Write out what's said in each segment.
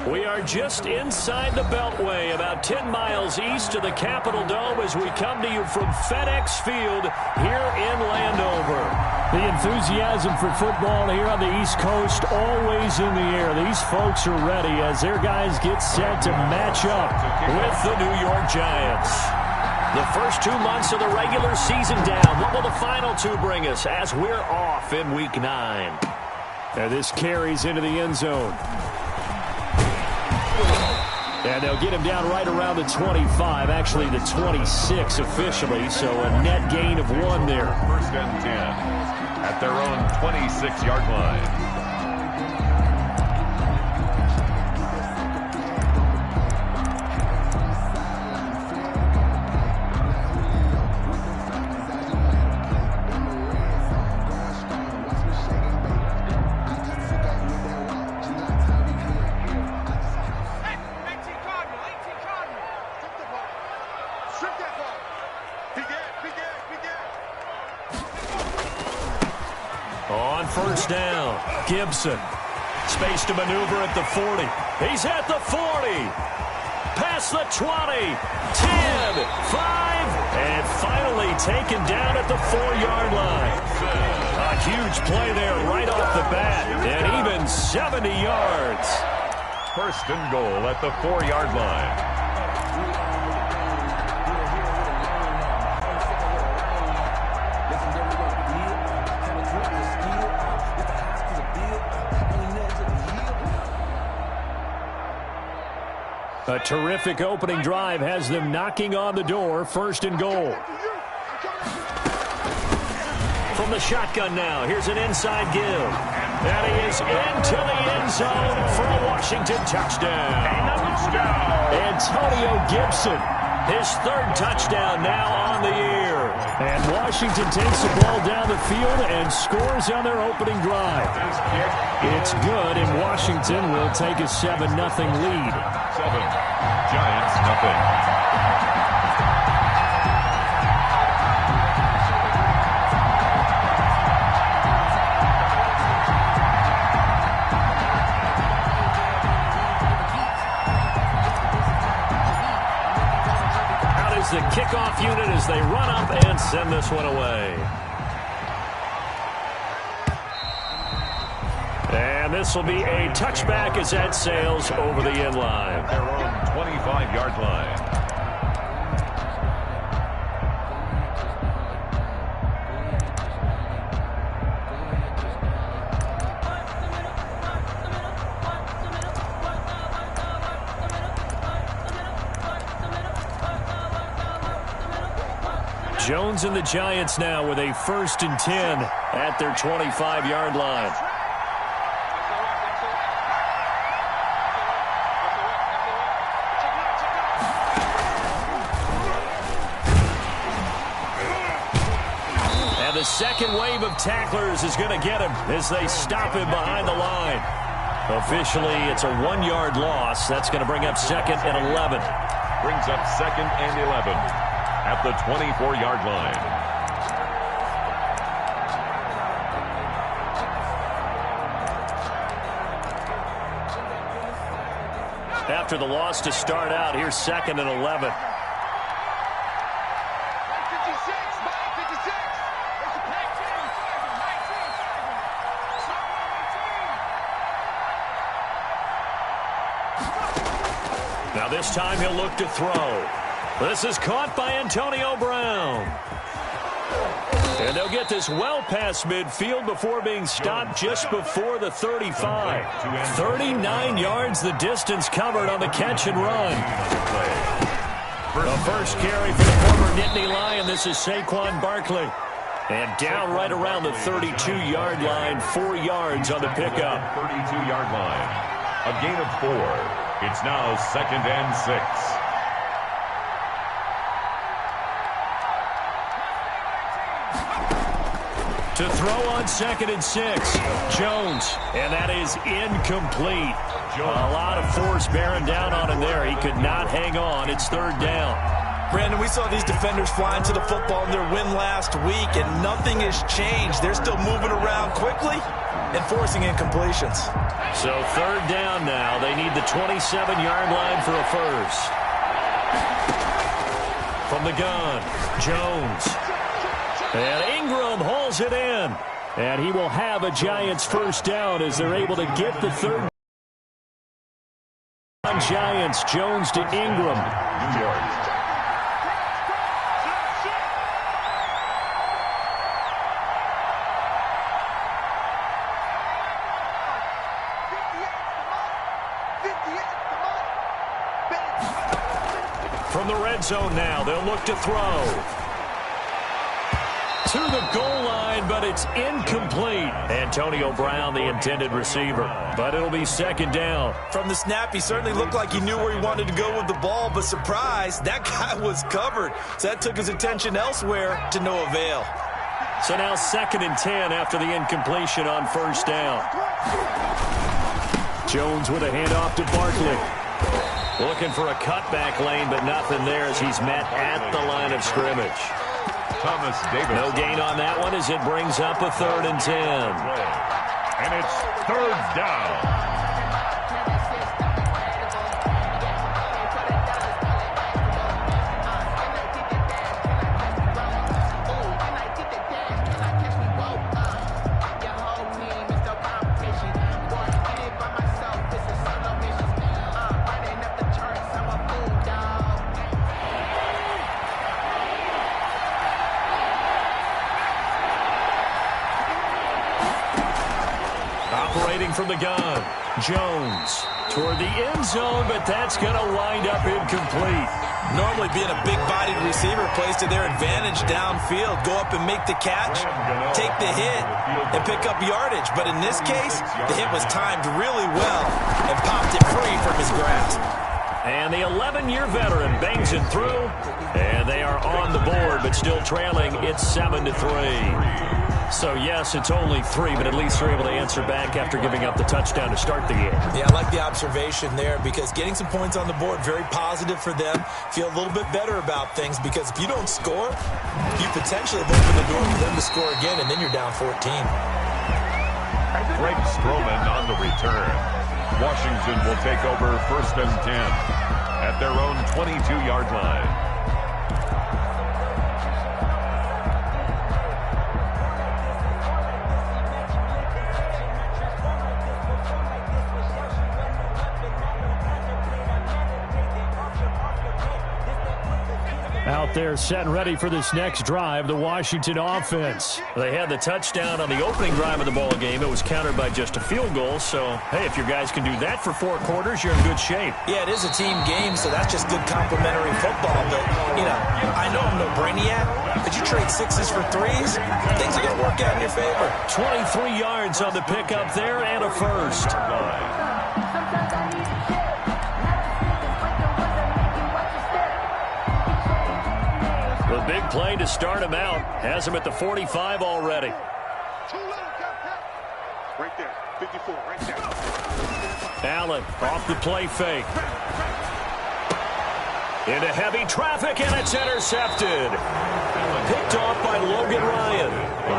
We are just inside the Beltway, about 10 miles east of the Capitol Dome as we come to you from FedEx Field here in Landover. The enthusiasm for football here on the East Coast always in the air. These folks are ready as their guys get set to match up with the New York Giants. The first 2 months of the regular season down. What will the final two bring us as we're off in Week 9? And this carries into the end zone. And they'll get him down right around the 25, actually the 26 officially, so a net gain of 1 there. First and 10 at their own 26-yard line. On first down, Gibson. Space to maneuver at the 40. He's at the 40. Past the 20. 10, 5, and finally taken down at the 4-yard line. A huge play there right off the bat, and even 70 yards. First and goal at the 4-yard line. A terrific opening drive has them knocking on the door. First and goal. From the shotgun now, here's an inside give. And he is into the end zone for a Washington touchdown. Antonio Gibson. His 3rd touchdown now on the year. And Washington takes the ball down the field and scores on their opening drive. It's good, and Washington will take a 7-0 lead. 7, Giants nothing. The kickoff unit as they run up and send this one away. And this will be a touchback as that sails over the end line. Their own 25-yard line. Jones and the Giants now with a 1st and 10 at their 25-yard line. And the second wave of tacklers is going to get him as they stop him behind the line. Officially, it's a 1-yard loss. That's going to bring up 2nd and 11. Brings up 2nd and 11. At the 24-yard line. After the loss to start out, here's 2nd and 11. Now this time he'll look to throw. This is caught by Antonio Brown. And they'll get this well past midfield before being stopped just before the 35. 39 yards the distance covered on the catch and run. The first carry for the former Nittany Lion. This is Saquon Barkley. And down right around the 32-yard line, 4 yards on the pickup. 32-yard line. A gain of 4. It's now 2nd and 6. To throw on 2nd and 6, Jones, and that is incomplete. A lot of force bearing down on him there. He could not hang on. It's 3rd down. Brandon, we saw these defenders flying to the football in their win last week, and nothing has changed. They're still moving around quickly and forcing incompletions. So 3rd down now. They need the the 27-yard line for a first. From the gun, Jones. And Ingram hauls it in. And he will have a Giants first down as they're able to get the third. On Giants, Jones to Ingram. New York. From the red zone now, they'll look to throw. To the goal line, but it's incomplete. Antonio Brown, the intended receiver, but it'll be second down. From the snap, he certainly looked like he knew where he wanted to go with the ball, but surprise, that guy was covered. So that took his attention elsewhere to no avail. So now 2nd and 10 after the incompletion on first down. Jones with a handoff to Barkley. Looking for a cutback lane, but nothing there as he's met at the line of scrimmage. Thomas Davis. No gain on that one as it brings up a 3rd and 10. And it's 3rd down. Operating from the gun, Jones toward the end zone, but that's going to wind up incomplete. Normally being a big-bodied receiver plays to their advantage downfield. Go up and make the catch, take the hit, and pick up yardage. But in this case, the hit was timed really well and popped it free from his grasp. And the 11-year veteran bangs it through, and they are on the board, but still trailing. It's 7-3. So, yes, it's only 3, but at least they're able to answer back after giving up the touchdown to start the game. Yeah, I like the observation there because getting some points on the board, very positive for them. Feel a little bit better about things because if you don't score, you potentially have opened the door for them to score again, and then you're down 14. Greg Stroman on the return. Washington will take over 1st and 10 at their own 22-yard line. Out there set and ready for this next drive, the Washington offense. They had the touchdown on the opening drive of the ball game. It was countered by just a field goal. So, hey, if your guys can do that for 4 quarters, you're in good shape. Yeah, it is a team game, so that's just good complementary football. But, you know, I know I'm no brainiac, but you trade 6s for 3s, things are going to work out in your favor. 23 yards on the pickup there and a first. The big play to start him out. Has him at the 45 already. Right there, 54, right there. Allen off the play fake. Into heavy traffic, and it's intercepted. Picked off by Logan Ryan.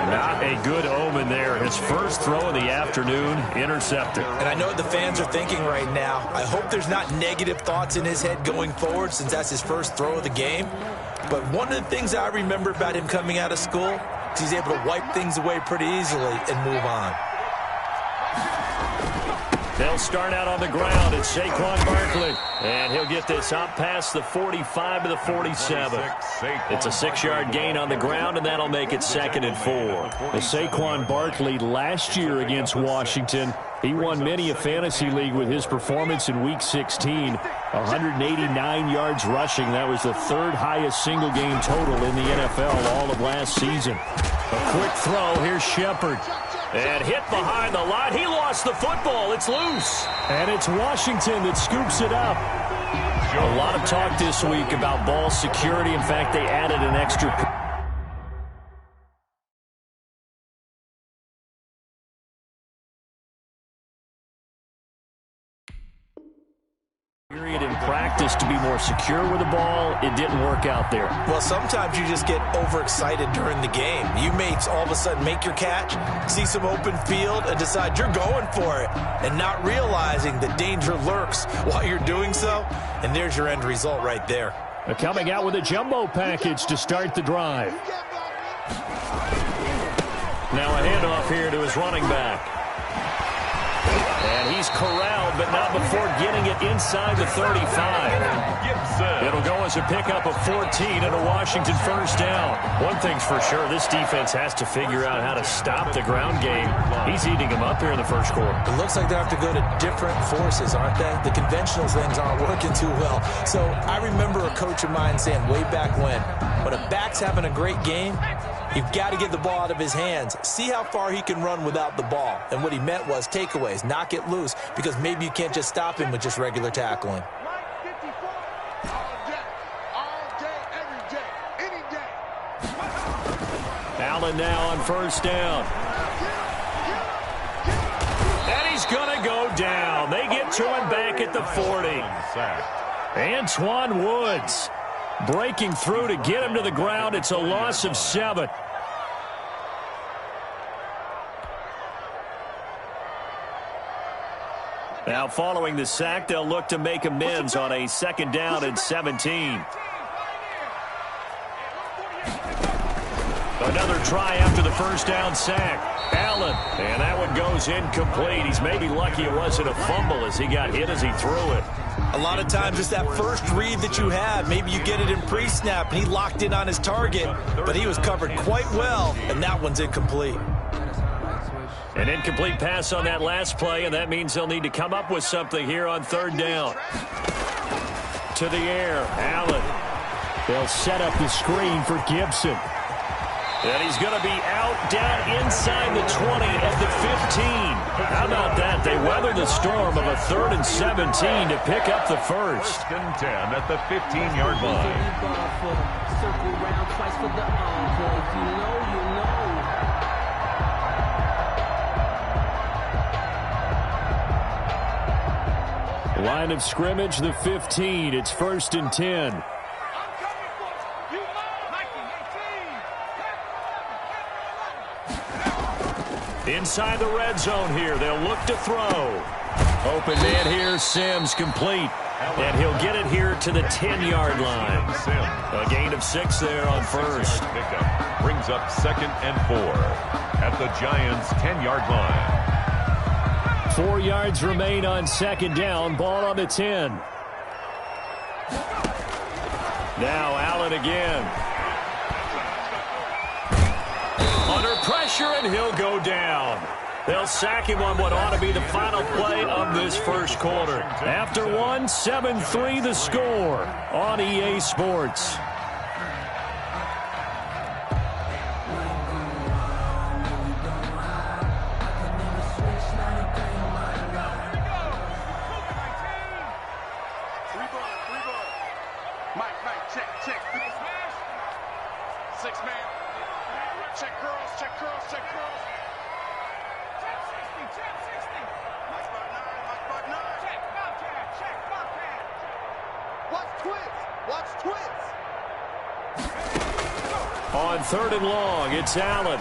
Not a good omen there. His first throw of the afternoon, intercepted. And I know what the fans are thinking right now. I hope there's not negative thoughts in his head going forward since that's his first throw of the game. But one of the things I remember about him coming out of school is he's able to wipe things away pretty easily and move on. They'll start out on the ground. It's Saquon Barkley. And he'll get this up past the 45 to the 47. It's a 6-yard gain on the ground, and that'll make it 2nd and 4. The Saquon Barkley last year against Washington, he won many a fantasy league with his performance in Week 16. 189 yards rushing. That was the 3rd highest single game total in the NFL all of last season. A quick throw. Here's Shepard. And hit behind the line. He lost the football. It's loose. And it's Washington that scoops it up. A lot of talk this week about ball security. In fact, they added an extra Period in practice to be more secure with the ball. It didn't work out there. Well, sometimes you just get overexcited during the game. You may all of a sudden make your catch, see some open field, and decide you're going for it, and not realizing the danger lurks while you're doing so, and there's your end result right there. They're coming out with a jumbo package to start the drive. Now a handoff here to his running back. And he's corralled, but not before getting it inside the 35. It'll go as a pickup of 14 and a Washington first down. One thing's for sure, this defense has to figure out how to stop the ground game. He's eating them up here in the first quarter. It looks like they have to go to different forces, aren't they? The conventional things aren't working too well. So I remember a coach of mine saying way back when a back's having a great game, you've got to get the ball out of his hands. See how far he can run without the ball. And what he meant was takeaways, knock it loose, because maybe you can't just stop him with just regular tackling. Allen now on first down. And he's going to go down. They get to him back at the 40. Antoine Woods breaking through to get him to the ground. It's a loss of 7. Now following the sack, they'll look to make amends on a 2nd down and 17. Another try after the first down sack. Allen, and that one goes incomplete. He's maybe lucky it wasn't a fumble as he got hit as he threw it. A lot of times it's that first read that you have. Maybe you get it in pre-snap, and he locked in on his target, but he was covered quite well, and that one's incomplete. An incomplete pass on that last play, and that means they'll need to come up with something here on 3rd down. To the air, Allen. They'll set up the screen for Gibson. And he's going to be out down inside the 20 at the 15. How about that? They weather the storm of a 3rd and 17 to pick up the first. 1st and 10 at the 15-yard line. Line of scrimmage, the 15. It's 1st and 10. Inside the red zone here. They'll look to throw. Open man here. Sims complete. And he'll get it here to the 10-yard line. A gain of 6 there on first. Pickup brings up 2nd and 4 at the Giants' 10-yard line. 4 yards remain on 2nd down. Ball on the 10. Now Allen again. Under pressure, and he'll go down. They'll sack him on what ought to be the final play of this first quarter. After 1, 7-3 the score on EA Sports. On 3rd and long, it's Allen.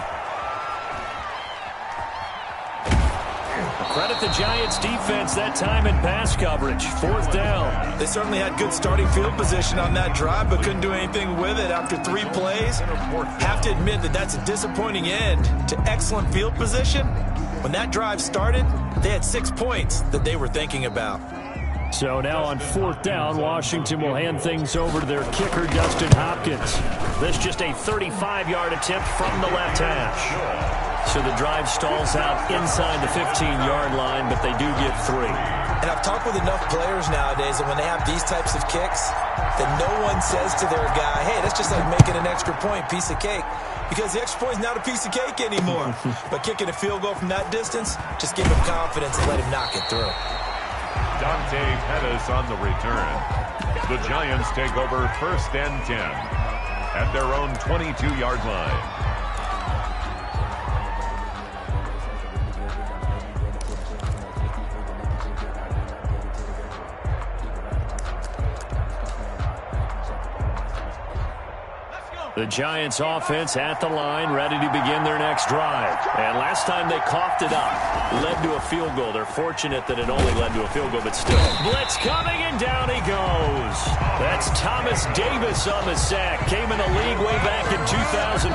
Credit the Giants defense that time in pass coverage. 4th down. They certainly had good starting field position on that drive, but couldn't do anything with it after 3 plays. Have to admit that that's a disappointing end to excellent field position. When that drive started, they had 6 points that they were thinking about. So now on 4th down, Washington will hand things over to their kicker, Dustin Hopkins. This just a 35-yard attempt from the left hash. So the drive stalls out inside the 15-yard line, but they do get 3. And I've talked with enough players nowadays that when they have these types of kicks, that no one says to their guy, hey, that's just like making an extra point, piece of cake. Because the extra point is not a piece of cake anymore. But kicking a field goal from that distance, just give him confidence and let him knock it through. Dante Pettis on the return. The Giants take over 1st and 10 at their own 22-yard line. The Giants offense at the line, ready to begin their next drive. And last time they coughed it up, led to a field goal. They're fortunate that it only led to a field goal, but still. Blitz coming, and down he goes. That's Thomas Davis on the sack. Came in the league way back in 2005.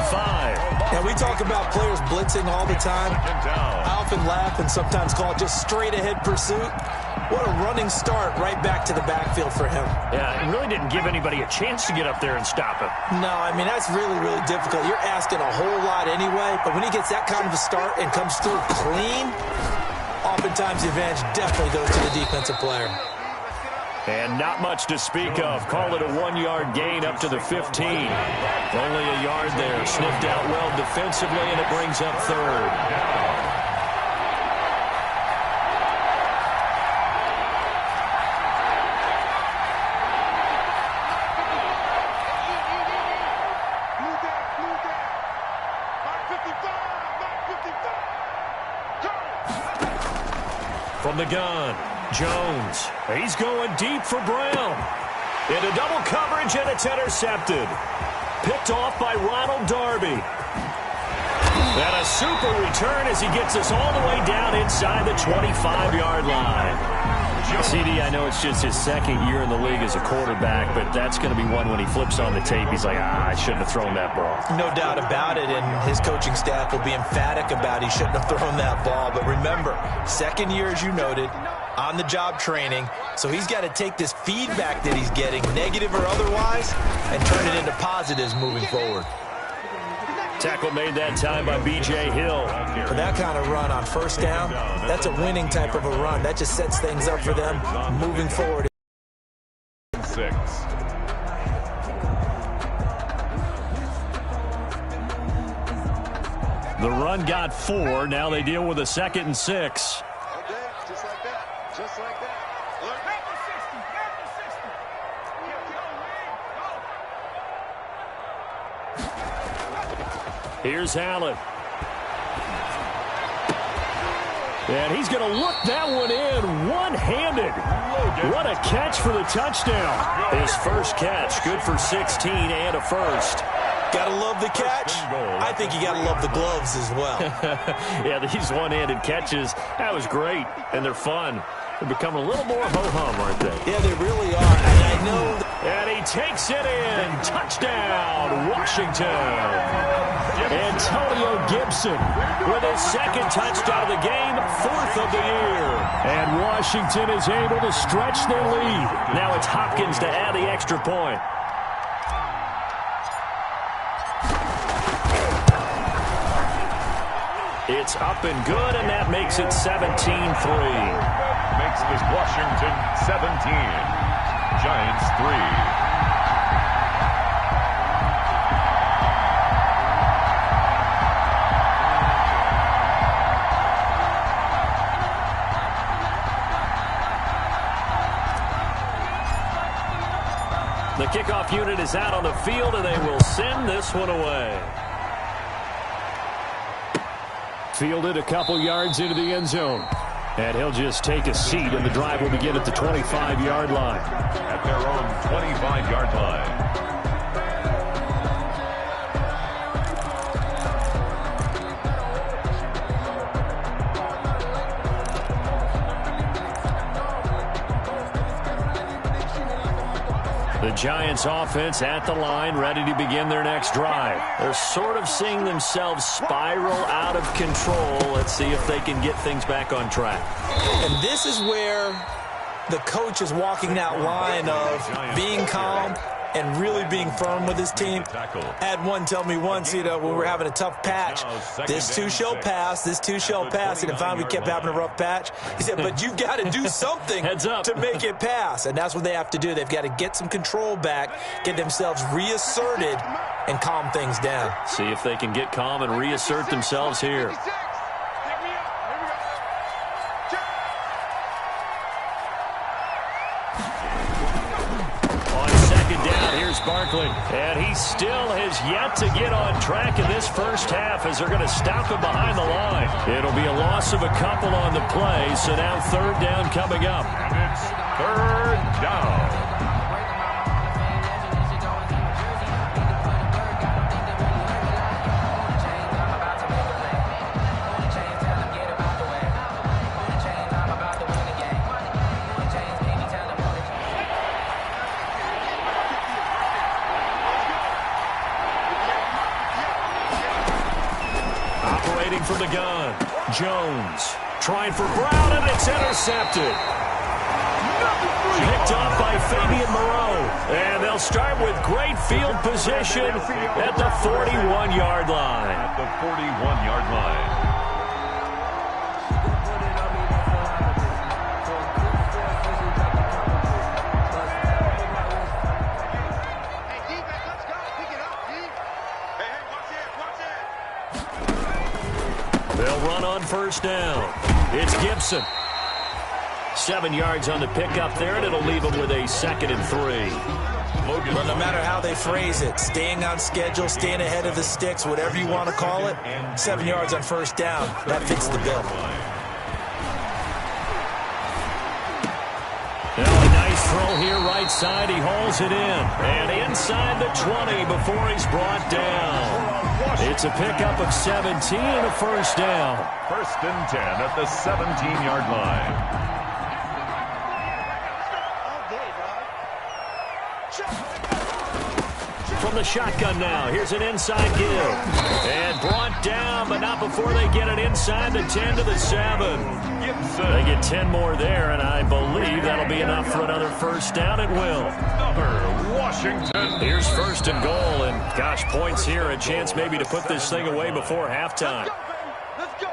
And we talk about players blitzing all the time. I often laugh and sometimes call it just straight-ahead pursuit. What a running start right back to the backfield for him. Yeah, it really didn't give anybody a chance to get up there and stop him. No, I mean, that's really, really difficult. You're asking a whole lot anyway, but when he gets that kind of a start and comes through clean, oftentimes the advantage definitely goes to the defensive player. And not much to speak of. Call it a 1-yard gain up to the 15. Only a yard there. Sniffed out well defensively, and it brings up third. From the gun, Jones. He's going deep for Brown. Into double coverage, and it's intercepted. Picked off by Ronald Darby. And a super return as he gets us all the way down inside the 25-yard line. CD, I know it's just his second year in the league as a quarterback, but that's going to be one when he flips on the tape. He's like, I shouldn't have thrown that ball. No doubt about it, and his coaching staff will be emphatic about he shouldn't have thrown that ball. But remember, second year, as you noted, on-the-job training, so he's got to take this feedback that he's getting, negative or otherwise, and turn it into positives moving forward. Tackle made that time by B.J. Hill. For that kind of run on first down, that's a winning type of a run. That just sets things up for them moving forward. 6. The run got 4. Now they deal with a 2nd and 6. Okay, just like that. Just like that. Here's Allen. And he's going to look that one in one-handed. What a catch for the touchdown. His first catch, good for 16 and a first. Gotta love the catch. I think you gotta love the gloves as well. Yeah, these one-handed catches, that was great, and they're fun. They're becoming a little more ho-hum, aren't they? Yeah, they really are. And I know. And he takes it in. Touchdown, Washington. Antonio Gibson with his 2nd touchdown of the game, 4th of the year. And Washington is able to stretch their lead. Now it's Hopkins to add the extra point. It's up and good, and that makes it 17-3. Makes this Washington 17. Giants 3. The kickoff unit is out on the field, and they will send this one away. Fielded a couple yards into the end zone. And he'll just take a seat, and the drive will begin at the 25-yard line. At their own 25-yard line. The Giants offense at the line, ready to begin their next drive. They're sort of seeing themselves spiral out of control. Let's see if they can get things back on track. And this is where the coach is walking that line of being calm and really being firm with his team. I had one tell me once, when we were having a tough patch, this too shall pass, this too shall pass, and then finally we kept having a rough patch. He said, but you've got to do something to make it pass, and that's what they have to do. They've got to get some control back, get themselves reasserted, and calm things down. See if they can get calm and reassert themselves here. Barkley, and he still has yet to get on track in this first half as they're going to stop him behind the line. It'll be a loss of a couple on the play, so now 3rd down coming up. And it's 3rd down. the gun. Jones trying for Brown, and it's intercepted. Picked off by Fabian Moreau. And they'll start with great field position at the 41-yard line. At the 41-yard line. They'll run on first down. It's Gibson. 7 yards on the pickup there, and it'll leave them with a 2nd and 3. Well, no matter how they phrase it, staying on schedule, staying ahead of the sticks, whatever you want to call it, 7 yards on first down, that fits the bill. Now a nice throw here right side. He hauls it in. And inside the 20 before he's brought down. It's a pickup of 17 and a first down. 1st and 10 at the 17-yard line. From the shotgun now, here's an inside give. And brought down, but not before they get it inside the 10 to the 7. Gibson. They get 10 more there, and I believe that'll be enough for another first down. It will. Washington. Here's 1st and goal, and gosh, points here, a chance maybe to put this thing away before halftime. Let's go.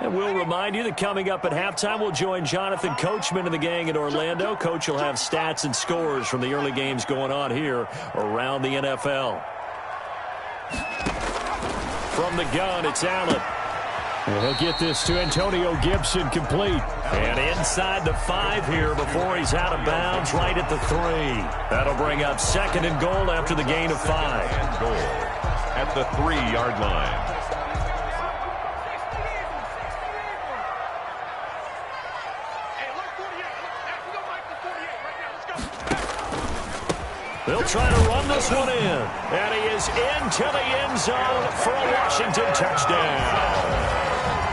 And we'll remind you that coming up at halftime, we'll join Jonathan Coachman and the gang in Orlando. Coach will have stats and scores from the early games going on here around the NFL. From the gun, it's Allen. And he'll get this to Antonio Gibson complete. And inside the 5 here before he's out of bounds right at the 3. That'll bring up 2nd and goal after the gain of 5. And goal at the 3-yard line. They'll try to run this one in. And he is into the end zone for a Washington touchdown.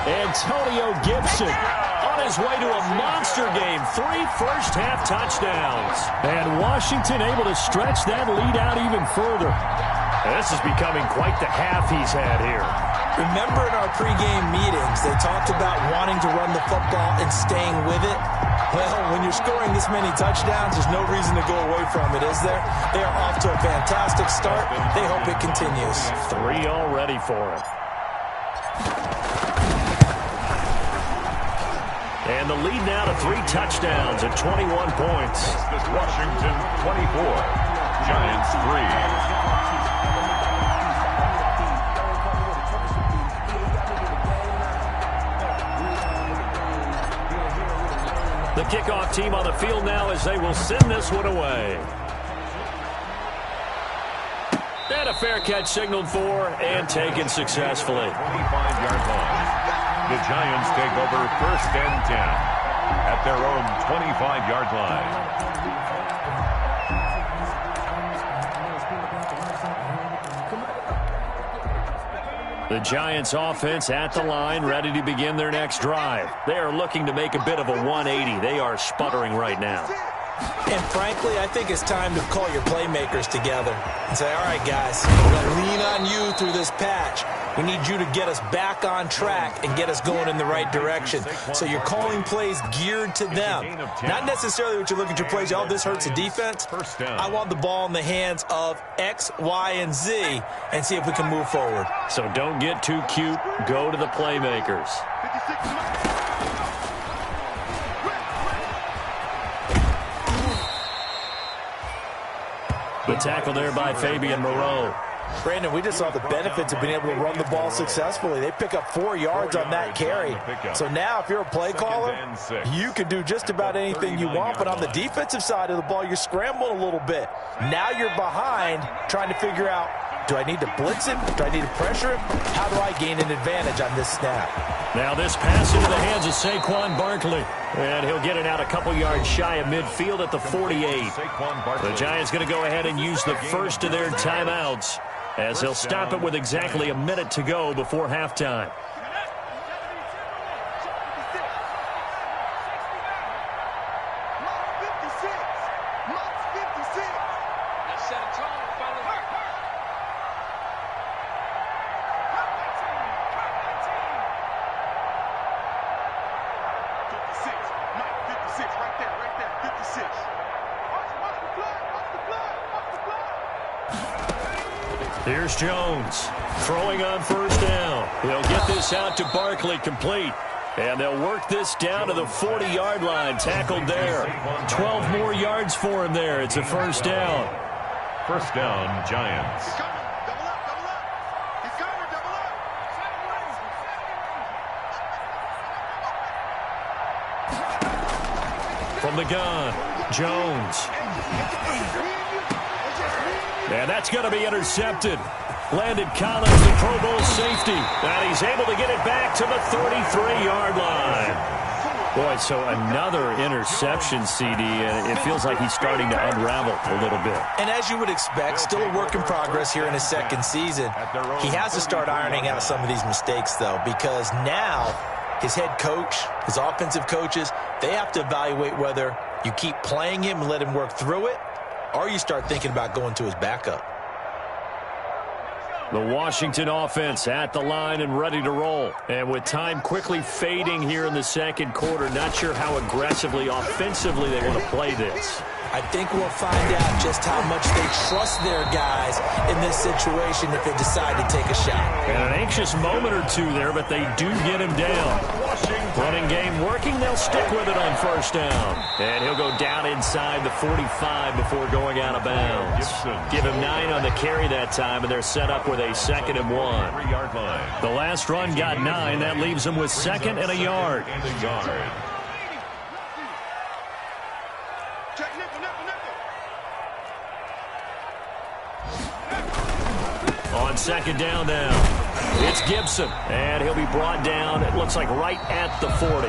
Antonio Gibson On his way to a monster game. 3 first-half touchdowns. And Washington able to stretch that lead out even further. And this is becoming quite the half he's had here. Remember in our pregame meetings, they talked about wanting to run the football and staying with it? Well, when you're scoring this many touchdowns, there's no reason to go away from it, is there? They are off to a fantastic start. They hope it continues. 3 already for him. And the lead now to 3 touchdowns at 21 points. Washington 24, Giants 3. The kickoff team on the field now as they will send this one away. And a fair catch signaled for and taken successfully. 25-yard line. The Giants take over 1st and 10 at their own 25-yard line. The Giants offense at the line, ready to begin their next drive. They are looking to make a bit of a 180. They are sputtering right now. And frankly, I think it's time to call your playmakers together and say, all right, guys, we're going to lean on you through this patch. We need you to get us back on track and get us going in the right direction. So you're calling plays geared to them. Not necessarily what you're looking to plays. Oh, this hurts the defense. I want the ball in the hands of X, Y, and Z and see if we can move forward. So don't get too cute. Go to the playmakers. The tackle there by Fabian Moreau. Brandon, we just saw the benefits of being able to run the ball successfully. They pick up 4 yards on that carry. So now if you're a play caller, you can do just about anything you want. But on the defensive side of the ball, you're scrambling a little bit. Now you're behind trying to figure out, do I need to blitz him? Do I need to pressure him? How do I gain an advantage on this snap? Now this pass into the hands of Saquon Barkley. And he'll get it out a couple yards shy of midfield at the 48. The Giants going to go ahead and use the first of their timeouts as he'll stop it with exactly a minute to go before halftime. Here's Jones throwing on first down. He'll get this out to Barkley, complete. And they'll work this down to the 40-yard line, tackled there. 12 more yards for him there. It's a first down. First down, Giants. From the gun, Jones. And that's going to be intercepted. Landon Collins, the Pro Bowl safety. And he's able to get it back to the 33-yard line. Boy, so another interception, CD, and it feels like he's starting to unravel a little bit. And as you would expect, still a work in progress here in his second season. He has to start ironing out some of these mistakes, though, because now his head coach, his offensive coaches, they have to evaluate whether you keep playing him and let him work through it, or you start thinking about going to his backup. The Washington offense at the line and ready to roll. And with time quickly fading here in the second quarter, not sure how aggressively, offensively they want to play this. I think we'll find out just how much they trust their guys in this situation if they decide to take a shot. And an anxious moment or two there, but they do get him down. Running game working, they'll stick with it on first down. And he'll go down inside the 45 before going out of bounds. Give him 9 on the carry that time, and they're set up with a 2nd and 1. 3-yard line. The last run got 9. That leaves them with 2nd and a yard. On 2nd down now, it's Gibson, and he'll be brought down, it looks like right at the 40.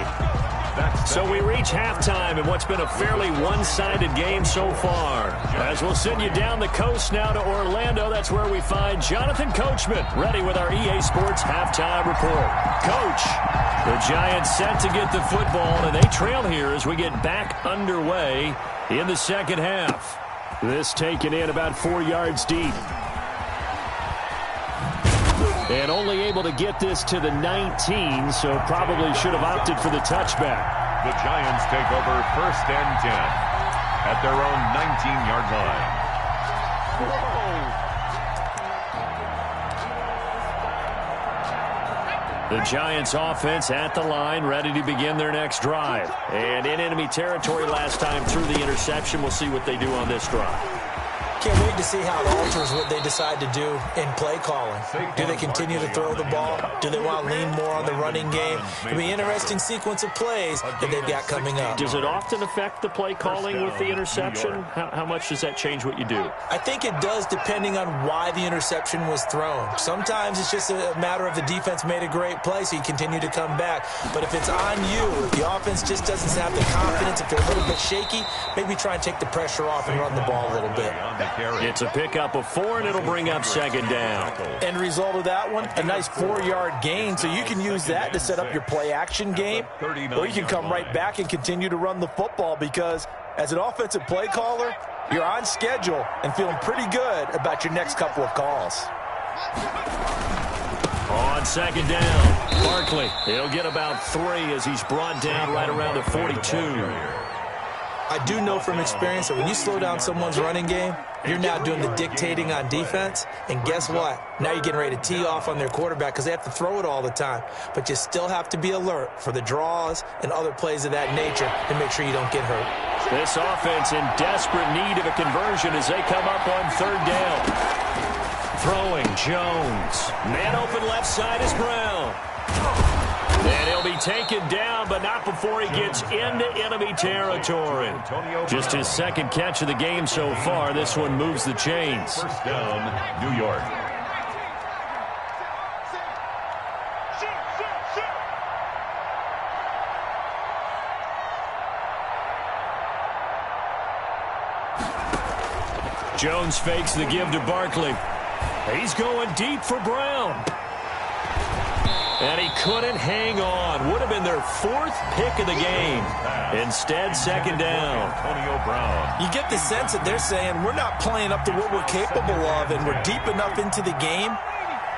So we reach halftime in what's been a fairly one-sided game so far. As we'll send you down the coast now to Orlando, that's where we find Jonathan Coachman, ready with our EA Sports halftime report. Coach, the Giants set to get the football, and they trail here as we get back underway in the second half. This taken in about 4 yards deep. And only able to get this to the 19, so probably should have opted for the touchback. The Giants take over 1st and 10 at their own 19-yard line. The Giants offense at the line, ready to begin their next drive. And in enemy territory last time through the interception. We'll see what they do on this drive. Can't wait to see how it alters what they decide to do in play calling. Do they continue to throw the ball? Do they want to lean more on the running game? It'll be an interesting sequence of plays that they've got coming up. Does it often affect the play calling with the interception? How much does that change what you do? I think it does, depending on why the interception was thrown. Sometimes it's just a matter of the defense made a great play, so you continue to come back. But if it's on you, if the offense just doesn't have the confidence, if they're a little bit shaky, maybe try and take the pressure off and run the ball a little bit. It's a pickup of 4, and it'll bring up 2nd down. End result of that one, a nice 4-yard gain, so you can use that to set up your play-action game, or you can come right back and continue to run the football, because as an offensive play caller, you're on schedule and feeling pretty good about your next couple of calls. On 2nd down, Barkley, he'll get about 3 as he's brought down right around the 42. I do know from experience that when you slow down someone's running game, you're now doing the dictating on defense, and guess what? Now you're getting ready to tee off on their quarterback because they have to throw it all the time. But you still have to be alert for the draws and other plays of that nature to make sure you don't get hurt. This offense in desperate need of a conversion as they come up on 3rd down. Throwing, Jones. Man open left side is Brown. And he'll be taken down, but not before he gets into enemy territory. Just his 2nd catch of the game so far. This one moves the chains. First down, New York. Jones fakes the give to Barkley. He's going deep for Brown. And he couldn't hang on. Would have been their 4th pick of the game. Instead, 2nd down. You get the sense that they're saying we're not playing up to what we're capable of, and we're deep enough into the game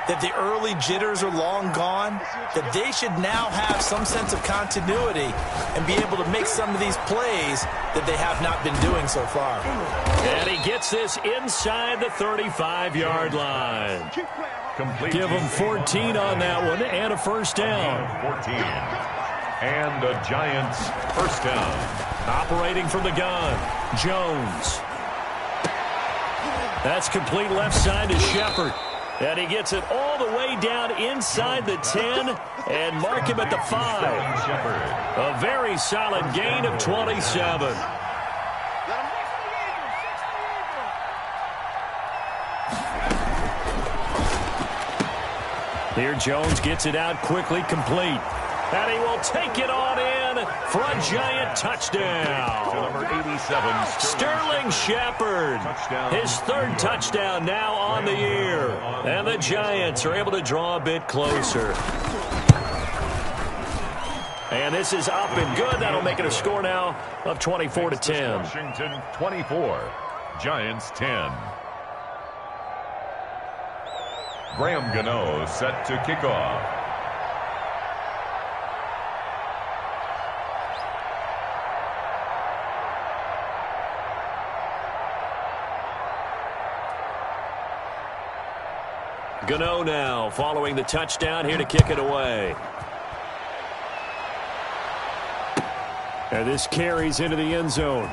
that the early jitters are long gone, that they should now have some sense of continuity and be able to make some of these plays that they have not been doing so far. And he gets this inside the 35-yard line. Give him 14 on that one and a first down. 14. And the Giants first down. Operating from the gun, Jones. That's complete left side to Shepard. And he gets it all the way down inside the 10 and mark him at the 5. A very solid gain of 27. Here Jones gets it out quickly, complete. And he will take it on in for a Giant touchdown. To number 87, Sterling Shepard. His third touchdown now on the year. And the Giants are able to draw a bit closer. And this is up and good. That'll make it a score now of 24-10. Washington 24, Giants 10. Graham Gano set to kick off. Gano now following the touchdown here to kick it away. And this carries into the end zone.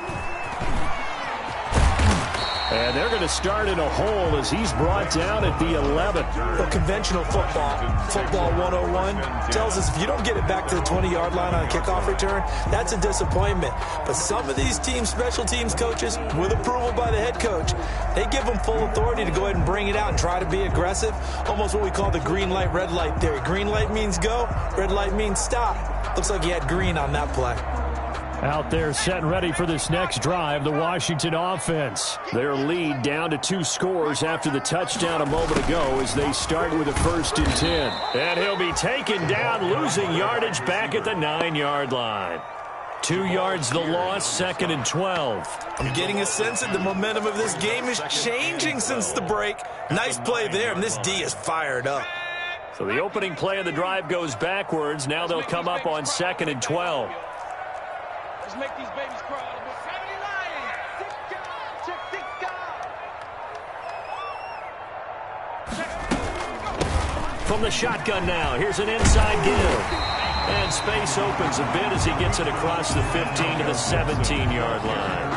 And they're going to start in a hole as he's brought down at the 11. Well, conventional football 101, tells us if you don't get it back to the 20-yard line on a kickoff return, that's a disappointment. But some of these teams, special teams coaches, with approval by the head coach, they give them full authority to go ahead and bring it out and try to be aggressive. Almost what we call the green light, red light theory. Green light means go, red light means stop. Looks like he had green on that play. Out there set and ready for this next drive, the Washington offense. Their lead down to 2 scores after the touchdown a moment ago as they start with a 1st and 10. And he'll be taken down, losing yardage back at the 9-yard line. 2 yards the loss, 2nd and 12. I'm getting a sense that the momentum of this game is changing since the break. Nice play there, and this D is fired up. So the opening play of the drive goes backwards. Now they'll come up on 2nd and 12. Let's make these babies cry a little bit. 79. From the shotgun now, here's an inside give. And space opens a bit as he gets it across the 15 to the 17-yard line.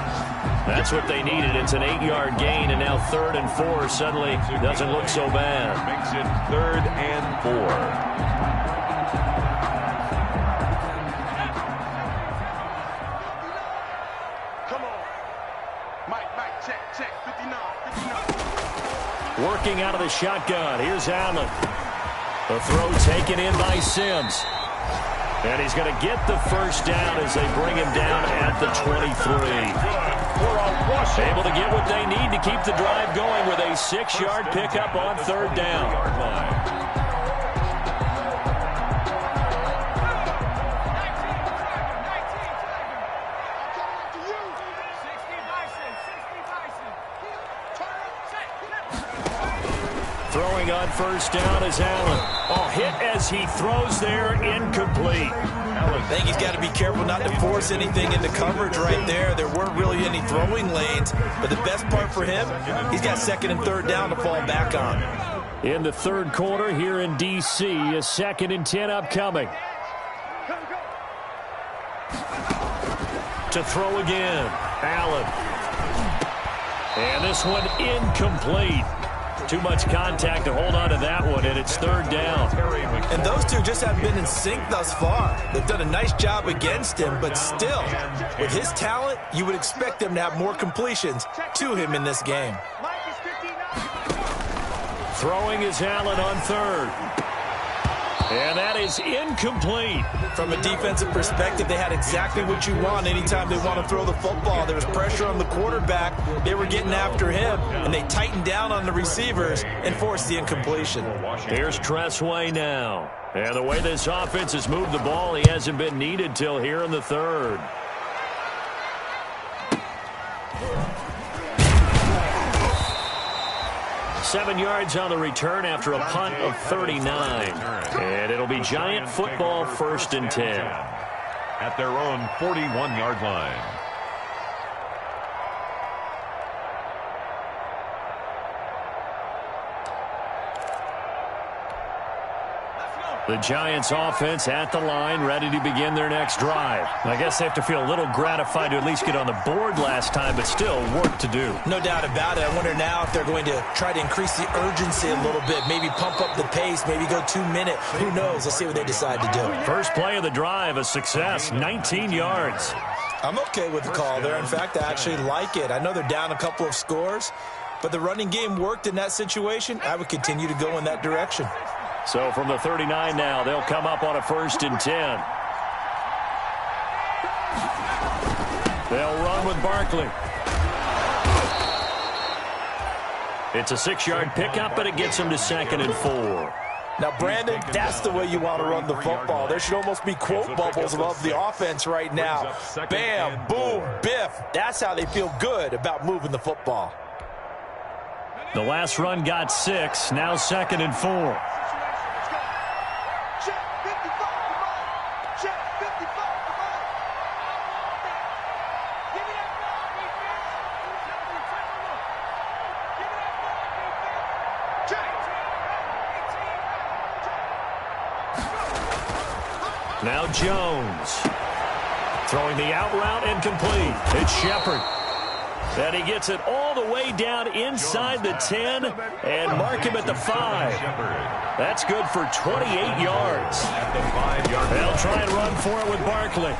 That's what they needed. It's an 8-yard gain, and now 3rd and 4 suddenly doesn't look so bad. Makes it 3rd and 4. Working out of the shotgun. Here's Allen. The throw taken in by Sims. And he's going to get the first down as they bring him down at the 23. Able to get what they need to keep the drive going with a 6-yard pickup on 3rd down. Throwing on 1st down is Allen. Oh, hit as he throws there, incomplete. I think he's got to be careful not to force anything into coverage right there. There weren't really any throwing lanes, but the best part for him, he's got 2nd and 3rd down to fall back on. In the 3rd quarter here in D.C., a 2nd and 10 upcoming. To throw again, Allen. And this one incomplete. Too much contact to hold on to that one, and it's 3rd down. And those two just haven't been in sync thus far. They've done a nice job against him, but still, with his talent, you would expect them to have more completions to him in this game. Throwing is Allen on 3rd. And that is incomplete. From a defensive perspective, they had exactly what you want anytime they want to throw the football. There was pressure on the quarterback. They were getting after him, and they tightened down on the receivers and forced the incompletion. Here's Tressway now. And the way this offense has moved the ball, he hasn't been needed till here in the 3rd. 7 yards on the return after a punt of 39. And it'll be Giant football, 1st and 10. At their own 41-yard line. The Giants offense at the line, ready to begin their next drive. I guess they have to feel a little gratified to at least get on the board last time, but still work to do. No doubt about it. I wonder now if they're going to try to increase the urgency a little bit, maybe pump up the pace, maybe go 2 minute. Who knows? Let's see what they decide to do. First play of the drive, a success, 19 yards. I'm okay with the call there. In fact, I actually like it. I know they're down a couple of scores, but the running game worked in that situation. I would continue to go in that direction. So from the 39 now, they'll come up on a 1st and 10. They'll run with Barkley. It's a 6-yard pickup, but it gets them to 2nd and 4. Now, Brandon, that's the way you want to run the football. There should almost be quote bubbles above the offense right now. Bam, boom, biff. That's how they feel good about moving the football. The last run got 6, now 2nd and 4. Now Jones. Throwing the out route and complete. It's Shepard. And he gets it all the way down inside the 10 and mark him at the 5. That's good for 28 yards. They'll try and run for it with Barkley.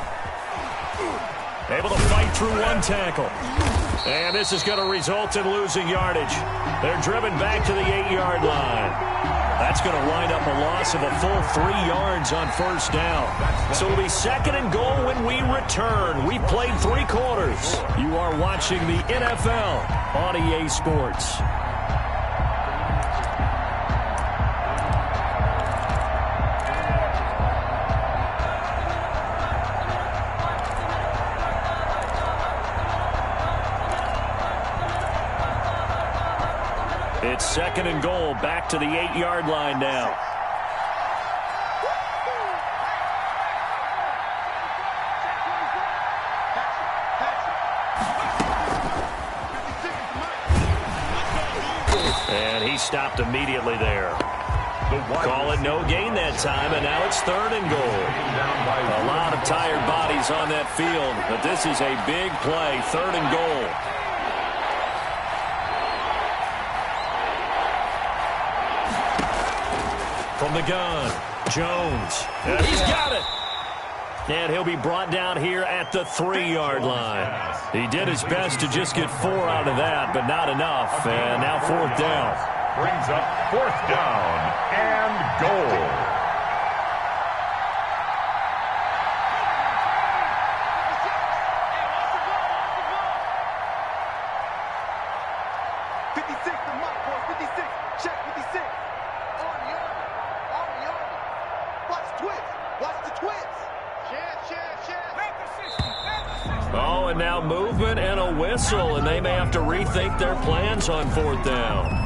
Able to fight through one tackle. And this is going to result in losing yardage. They're driven back to the 8-yard line. That's going to wind up a loss of a full 3 yards on 1st down. So it'll be 2nd and goal when we return. We played 3 quarters. You are watching the NFL on EA Sports. It's 2nd and goal, back to the 8-yard line now. And he stopped immediately there. Call it no gain that time, and now it's 3rd and goal. A lot of tired bodies on that field, but this is a big play, 3rd and goal. From the gun, Jones. And he's got it. And he'll be brought down here at the 3-yard line. He did his best to just get 4 out of that, but not enough. And now 4th down. Brings up 4th down and goal. Oh, and now movement and a whistle, and they may have to rethink their plans on 4th down.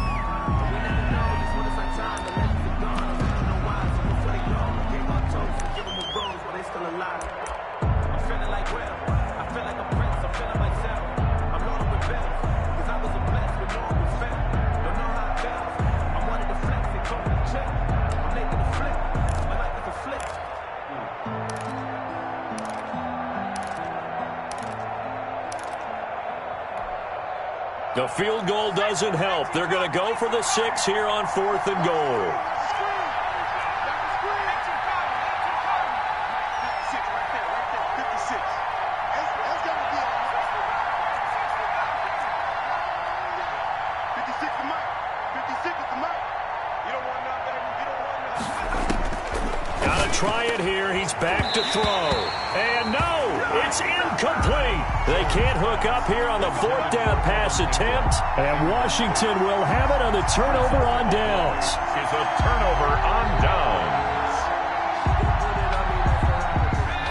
The field goal doesn't help. They're going to go for the 6 here on 4th and goal. Gotta try it here. He's back to throw. And no, it's incomplete. They can't hook up here on the 4th down pass attempt. And Washington will have it on the turnover on downs. It's a turnover on downs.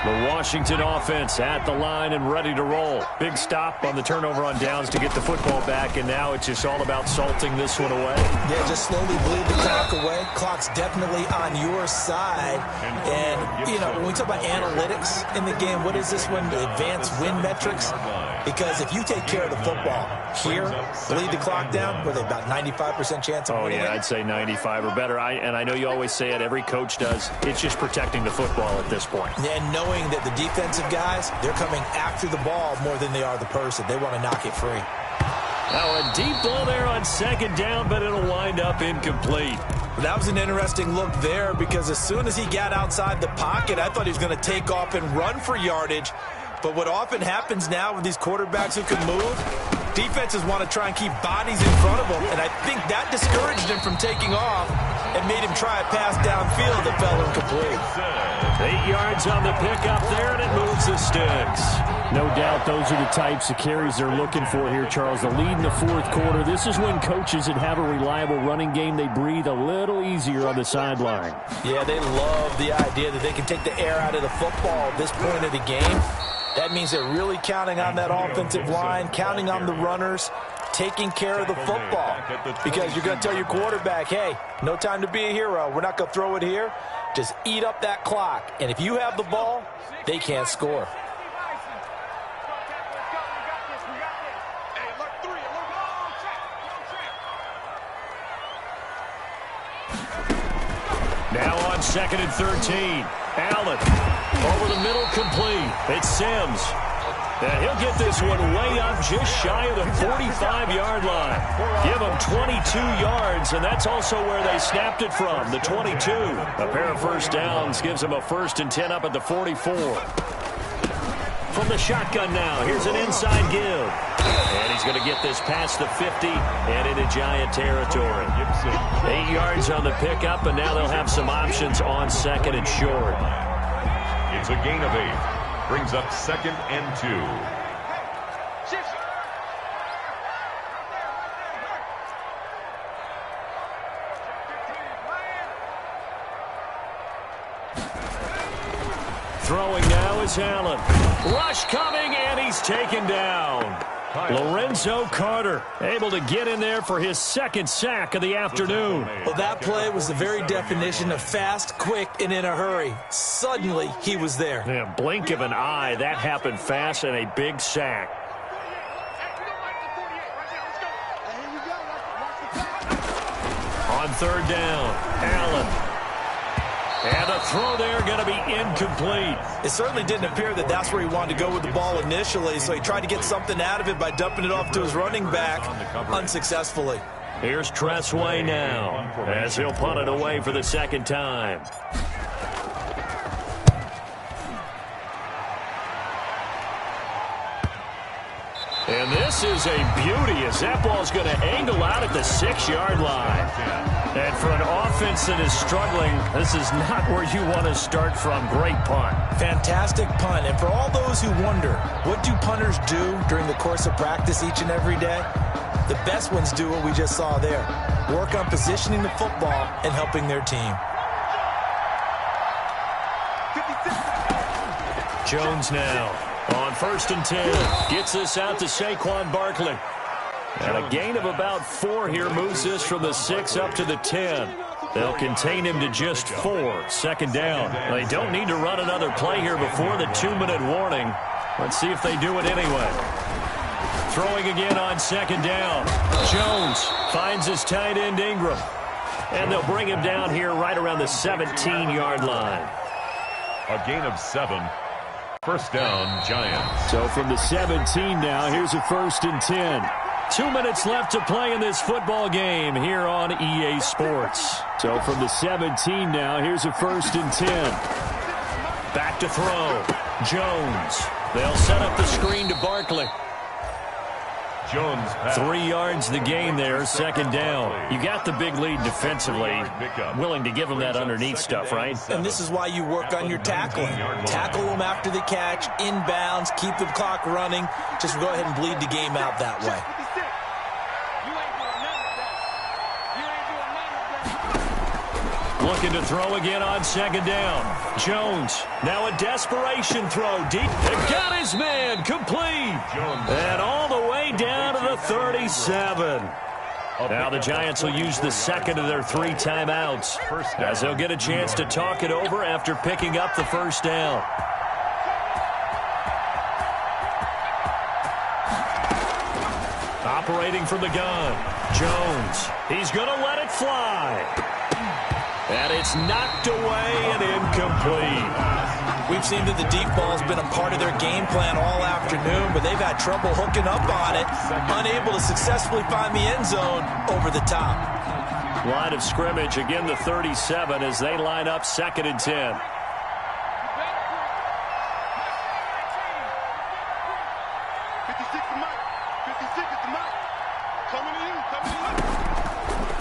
The Washington offense at the line and ready to roll. Big stop on the turnover on downs to get the football back, and now it's just all about salting this one away. Yeah, just slowly bleed the clock away. Clock's definitely on your side. And, you know, when we talk about analytics in the game, what is this one? Advanced win metrics? Because if you take care of the football here, bleed the clock down, with about 95% chance of winning. Oh, yeah, I'd say 95 or better. And I know you always say it, every coach does. It's just protecting the football at this point. And knowing that the defensive guys, they're coming after the ball more than they are the person. They want to knock it free. Now a deep ball there on second down, but it'll wind up incomplete. That was an interesting look there, because as soon as he got outside the pocket, I thought he was going to take off and run for yardage. But what often happens now with these quarterbacks who can move, defenses want to try and keep bodies in front of them, and I think that discouraged him from taking off and made him try a pass downfield that fell incomplete. 8 yards on the pickup there, and it moves the sticks. No doubt those are the types of carries they're looking for here, Charles. The lead in the fourth quarter. This is when coaches that have a reliable running game, they breathe a little easier on the sideline. Yeah, they love the idea that they can take the air out of the football at this point of the game. That means they're really counting on that offensive line, counting on the runners, taking care of the football. Because you're going to tell your quarterback, hey, no time to be a hero. We're not going to throw it here. Just eat up that clock. And if you have the ball, they can't score. Now on 2nd and 13. Allen over the middle, complete. It's Sims. And he'll get this one way up just shy of the 45-yard line. Give him 22 yards, and that's also where they snapped it from, the 22. A pair of first downs gives him a 1st and 10 up at the 44. From the shotgun now, here's an inside give. And he's going to get this past the 50 and into Giant territory. 8 yards on the pickup, and now they'll have some options on 2nd and short. It's a gain of 8. Brings up 2nd and 2. Throwing now is Allen. Rush coming, and he's taken down. Lorenzo Carter able to get in there for his 2nd sack of the afternoon. Well, that play was the very definition of fast, quick, and in a hurry. Suddenly, he was there. Yeah, blink of an eye, that happened fast, and a big sack. On 3rd down, Allen. And a throw there going to be incomplete. It certainly didn't appear that that's where he wanted to go with the ball initially, so he tried to get something out of it by dumping it off to his running back unsuccessfully. Here's Tressway now as he'll punt it away for the 2nd time. And this is a beauty as that ball's going to angle out at the 6-yard line. And for an offense that is struggling, this is not where you want to start from. Great punt. Fantastic punt. And for all those who wonder, what do punters do during the course of practice each and every day? The best ones do what we just saw there. Work on positioning the football and helping their team. Jones now on 1st and 10. Gets this out to Saquon Barkley. And a gain of about 4 here moves this from the 6 up to the 10. They'll contain him to just 4. 2nd down. They don't need to run another play here before the 2-minute warning. Let's see if they do it anyway. Throwing again on 2nd down. Jones finds his tight end Ingram. And they'll bring him down here right around the 17-yard line. A gain of 7. 1st down, Giants. So from the 17 now, here's a 1st and 10. 2 minutes left to play in this football game here on EA Sports. So from the 17 now, here's a 1st and 10. Back to throw. Jones. They'll set up the screen to Barkley. Jones pass. 3 yards the gain there, 2nd down. You got the big lead defensively. Willing to give them that underneath stuff, right? And this is why you work on your tackling. Tackle them after the catch, inbounds, keep the clock running. Just go ahead and bleed the game out that way. Looking to throw again on second down. Jones, now a desperation throw. Deep. They've got his man. Complete. And all the way down to the 37. Now the Giants will use the second of their 3 timeouts as they'll get a chance to talk it over after picking up the first down. Operating from the gun, Jones. He's going to let it fly. And it's knocked away and incomplete. We've seen that the deep ball's been a part of their game plan all afternoon, but they've had trouble hooking up on it, unable to successfully find the end zone over the top. Line of scrimmage, again the 37 as they line up 2nd and 10.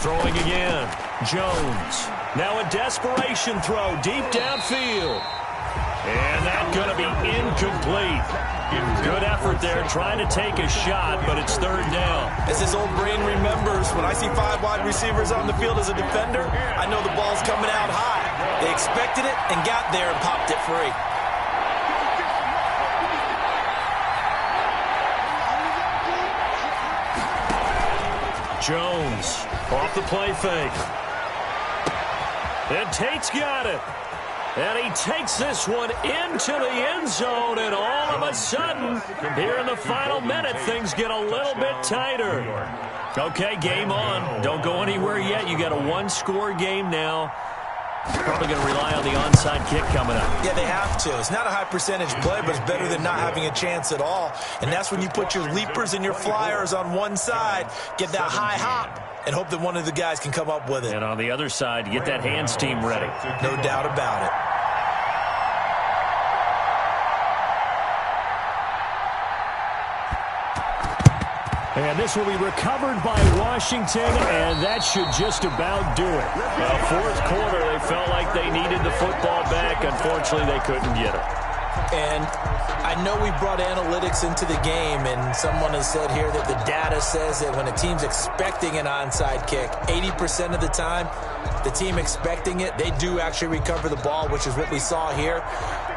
Throwing again, Jones. Now a desperation throw deep downfield. And that's going to be incomplete. Good effort there trying to take a shot, but it's 3rd down. As his old brain remembers, when I see 5 wide receivers on the field as a defender, I know the ball's coming out high. They expected it and got there and popped it free. Jones off the play fake. And Tate's got it. And he takes this one into the end zone, and all of a sudden, here in the final minute, things get a little bit tighter. Okay, game on. Don't go anywhere yet. You got a 1-score game now. Probably going to rely on the onside kick coming up. Yeah, they have to. It's not a high percentage play, but it's better than not having a chance at all. And that's when you put your leapers and your flyers on one side, get that high hop, and hope that one of the guys can come up with it. And on the other side, you get that hands team ready. No doubt about it. And this will be recovered by Washington, and that should just about do it. Fourth quarter, they felt like they needed the football back. Unfortunately, they couldn't get it. And I know we brought analytics into the game, and someone has said here that the data says that when a team's expecting an onside kick, 80% of the time, the team expecting it, they do actually recover the ball, which is what we saw here.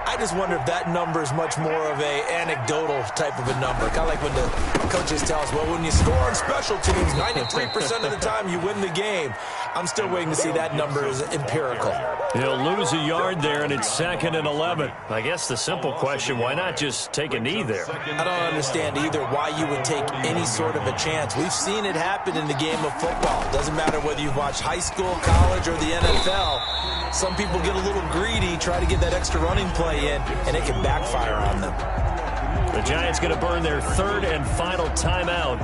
I just wonder if that number is much more of a anecdotal type of a number. Kind of like when the coaches tell us, well, when you score on special teams, 93% of the time you win the game. I'm still waiting to see that number is empirical. He'll lose a yard there, and it's 2nd and 11. I guess the simple question, why not just take a knee there? I don't understand either why you would take any sort of a chance. We've seen it happen in the game of football. Doesn't matter whether you've watched high school, college, or the NFL. Some people get a little greedy, try to get that extra running play in, and it can backfire on them. The Giants going to burn their 3rd and final timeout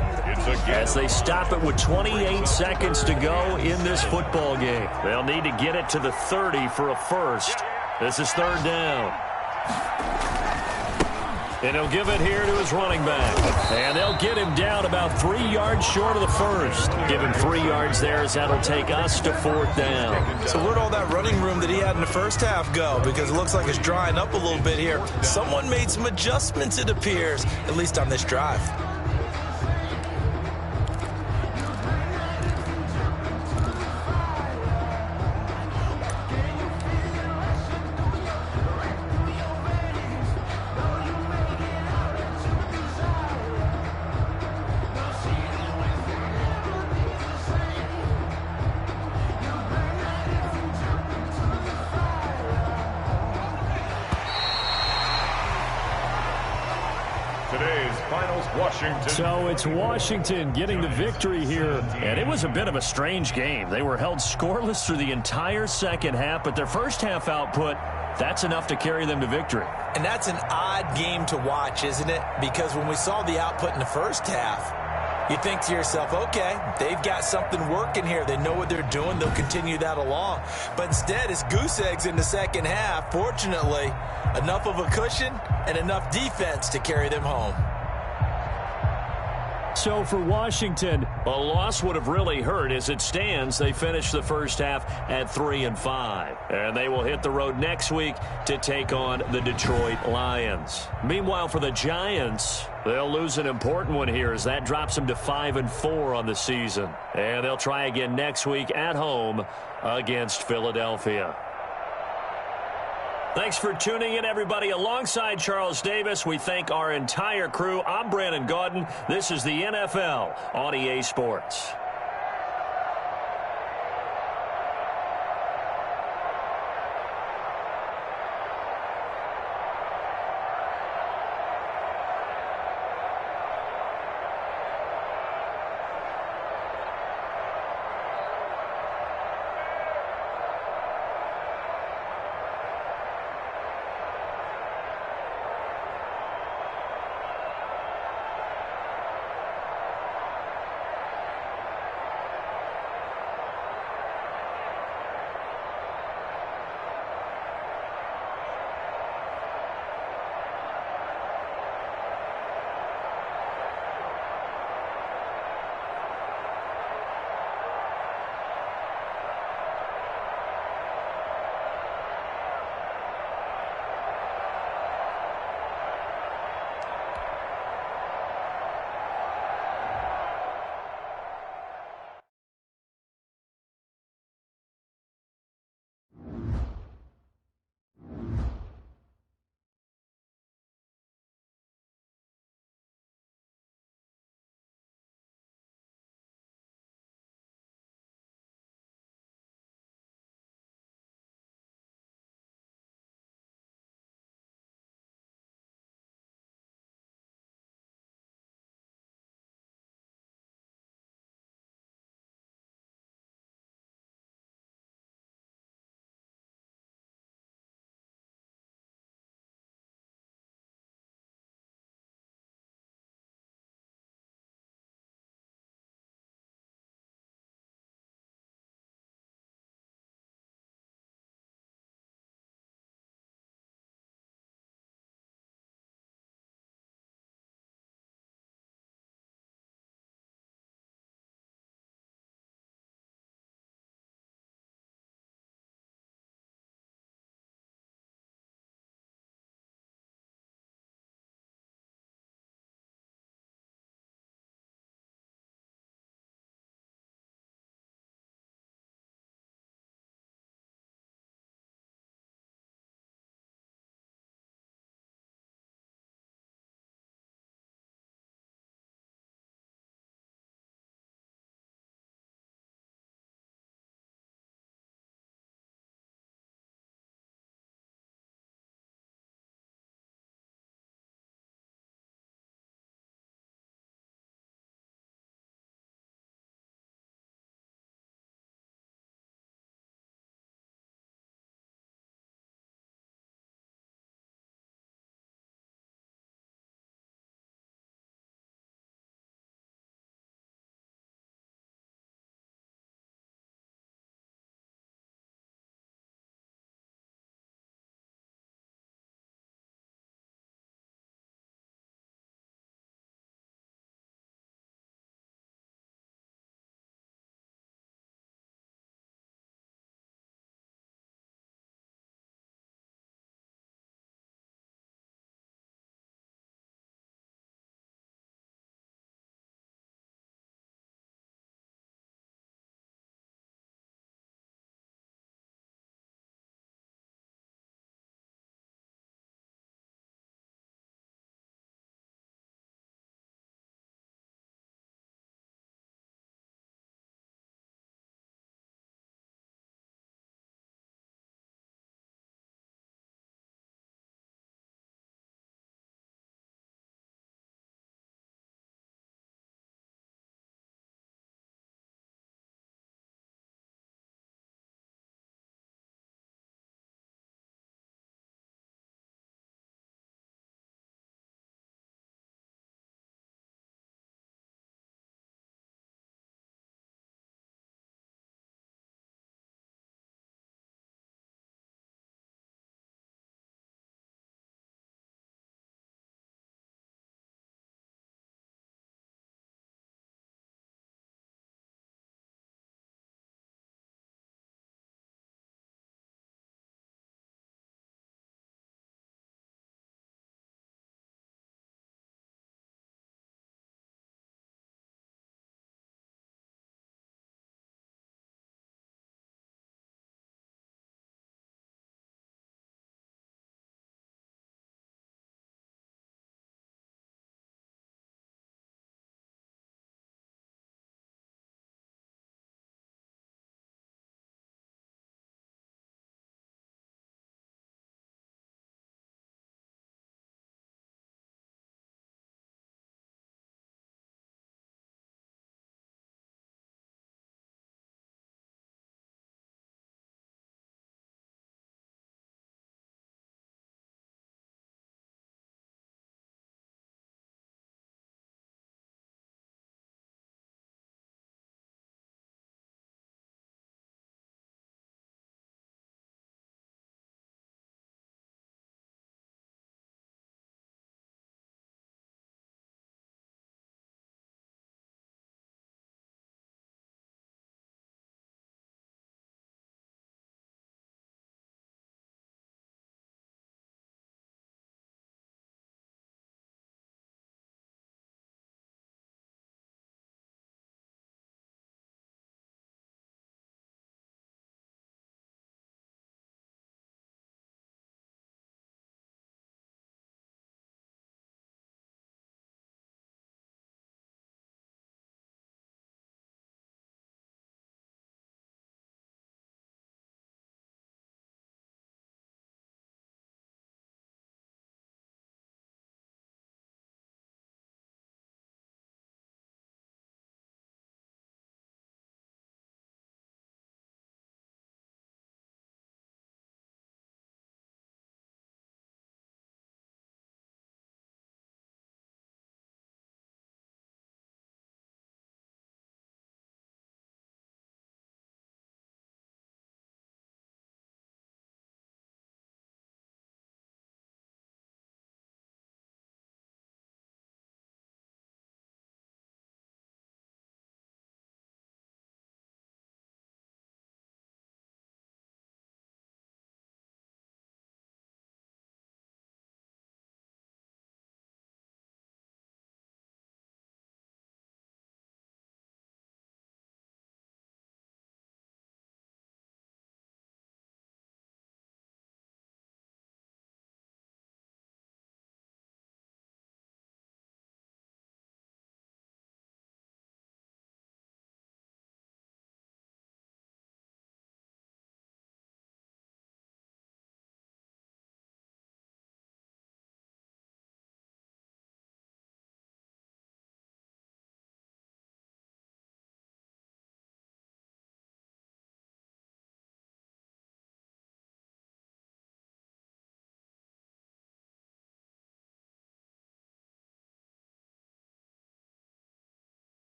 as they stop it with 28 seconds to go in this football game. They'll need to get it to the 30 for a first. This is 3rd down. And he'll give it here to his running back. And they'll get him down about 3 yards short of the first. Give him 3 yards there as that'll take us to 4th down. So where'd all that running room that he had in the first half go? Because it looks like it's drying up a little bit here. Someone made some adjustments, it appears, at least on this drive. So it's Washington getting the victory here. And it was a bit of a strange game. They were held scoreless through the entire second half, but their first half output, that's enough to carry them to victory. And that's an odd game to watch, isn't it? Because when we saw the output in the first half, you think to yourself, okay, they've got something working here. They know what they're doing. They'll continue that along. But instead, it's goose eggs in the second half. Fortunately, enough of a cushion and enough defense to carry them home. So for Washington, a loss would have really hurt. As it stands, they finished the first half at 3-5. And they will hit the road next week to take on the Detroit Lions. Meanwhile, for the Giants, they'll lose an important one here as that drops them to 5-4 on the season. And they'll try again next week at home against Philadelphia. Thanks for tuning in, everybody. Alongside Charles Davis, we thank our entire crew. I'm Brandon Gaudin. This is the NFL on EA Sports.